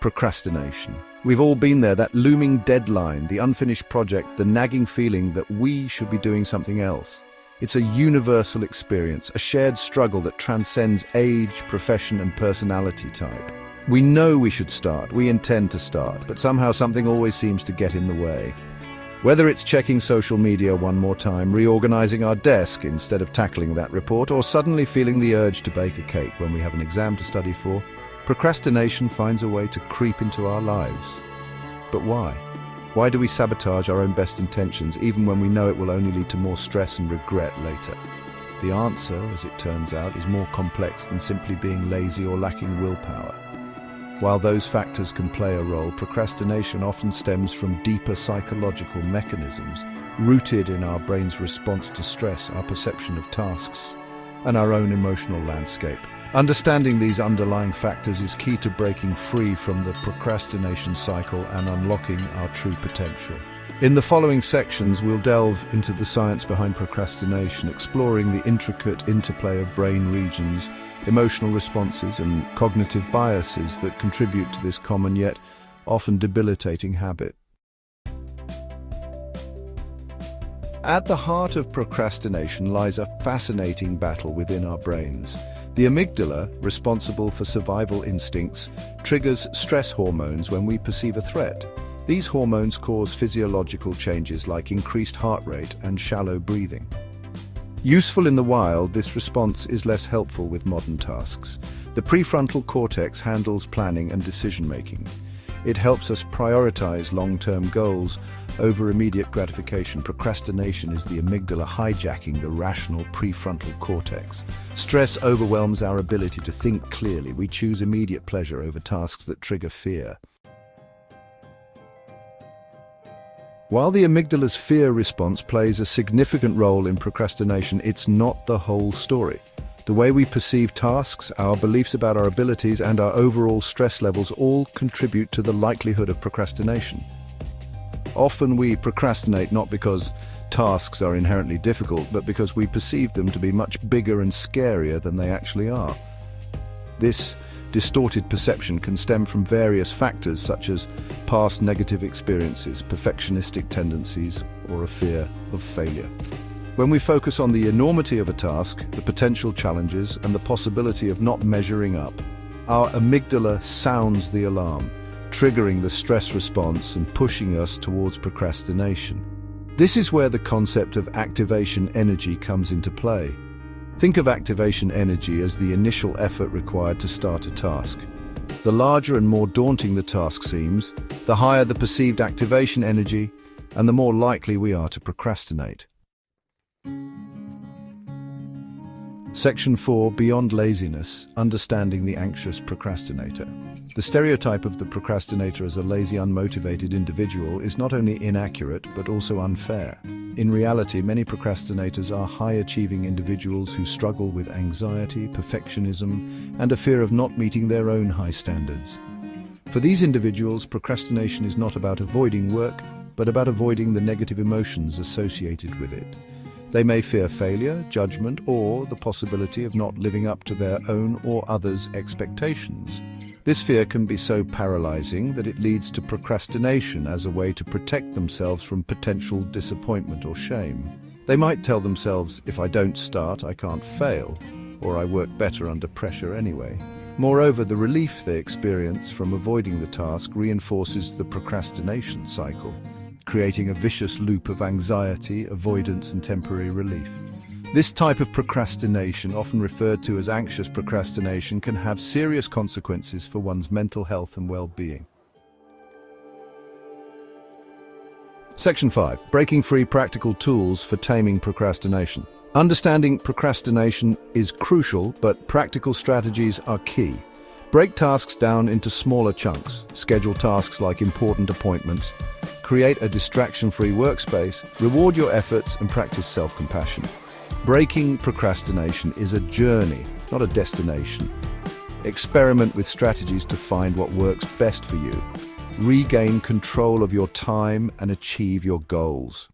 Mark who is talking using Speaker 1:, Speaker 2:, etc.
Speaker 1: Procrastination. We've all been there, that looming deadline, the unfinished project, the nagging feeling that we should be doing something else. It's a universal experience, a shared struggle that transcends age, profession, and personality type. We know we should start, we intend to start, but somehow something always seems to get in the way. Whether it's checking social media one more time, reorganizing our desk instead of tackling that report, or suddenly feeling the urge to bake a cake when we have an exam to study for, procrastination finds a way to creep into our lives. But why? Why do we sabotage our own best intentions, even when we know it will only lead to more stress and regret later? The answer, as it turns out, is more complex than simply being lazy or lacking willpower. While those factors can play a role, procrastination often stems from deeper psychological mechanisms rooted in our brain's response to stress, our perception of tasks, and our own emotional landscape. Understanding these underlying factors is key to breaking free from the procrastination cycle and unlocking our true potential. In the following sections, we'll delve into the science behind procrastination, exploring the intricate interplay of brain regions, emotional responses, and cognitive biases that contribute to this common yet often debilitating habit. At the heart of procrastination lies a fascinating battle within our brains. The amygdala, responsible for survival instincts, triggers stress hormones when we perceive a threat. These hormones cause physiological changes like increased heart rate and shallow breathing. Useful in the wild, this response is less helpful with modern tasks. The prefrontal cortex handles planning and decision-making. It helps us prioritize long-term goals over immediate gratification. Procrastination is the amygdala hijacking the rational prefrontal cortex. Stress overwhelms our ability to think clearly. We choose immediate pleasure over tasks that trigger fear. While the amygdala's fear response plays a significant role in procrastination, it's not the whole story. The way we perceive tasks, our beliefs about our abilities, and our overall stress levels all contribute to the likelihood of procrastination. Often we procrastinate not because tasks are inherently difficult, but because we perceive them to be much bigger and scarier than they actually are. This distorted perception can stem from various factors such as past negative experiences, perfectionistic tendencies, or a fear of failure. When we focus on the enormity of a task, the potential challenges, and the possibility of not measuring up, our amygdala sounds the alarm, triggering the stress response and pushing us towards procrastination. This is where the concept of activation energy comes into play. Think of activation energy as the initial effort required to start a task. The larger and more daunting the task seems, the higher the perceived activation energy, and the more likely we are to procrastinate. Section 4. Beyond laziness, understanding the anxious procrastinator. The stereotype of the procrastinator as a lazy, unmotivated individual is not only inaccurate, but also unfair. In reality, many procrastinators are high-achieving individuals who struggle with anxiety, perfectionism, and a fear of not meeting their own high standards. For these individuals, procrastination is not about avoiding work, but about avoiding the negative emotions associated with it. They may fear failure, judgment, or the possibility of not living up to their own or others' expectations. This fear can be so paralyzing that it leads to procrastination as a way to protect themselves from potential disappointment or shame. They might tell themselves, if I don't start, I can't fail, or I work better under pressure anyway. Moreover, the relief they experience from avoiding the task reinforces the procrastination cycle, creating a vicious loop of anxiety, avoidance, and temporary relief. This type of procrastination, often referred to as anxious procrastination, can have serious consequences for one's mental health and well-being. Section 5. Breaking free: practical tools for taming procrastination. Understanding procrastination is crucial, but practical strategies are key. Break tasks down into smaller chunks. Schedule tasks like important appointments. Create a distraction-free workspace. Reward your efforts and practice self-compassion. Breaking procrastination is a journey, not a destination. Experiment with strategies to find what works best for you. Regain control of your time and achieve your goals.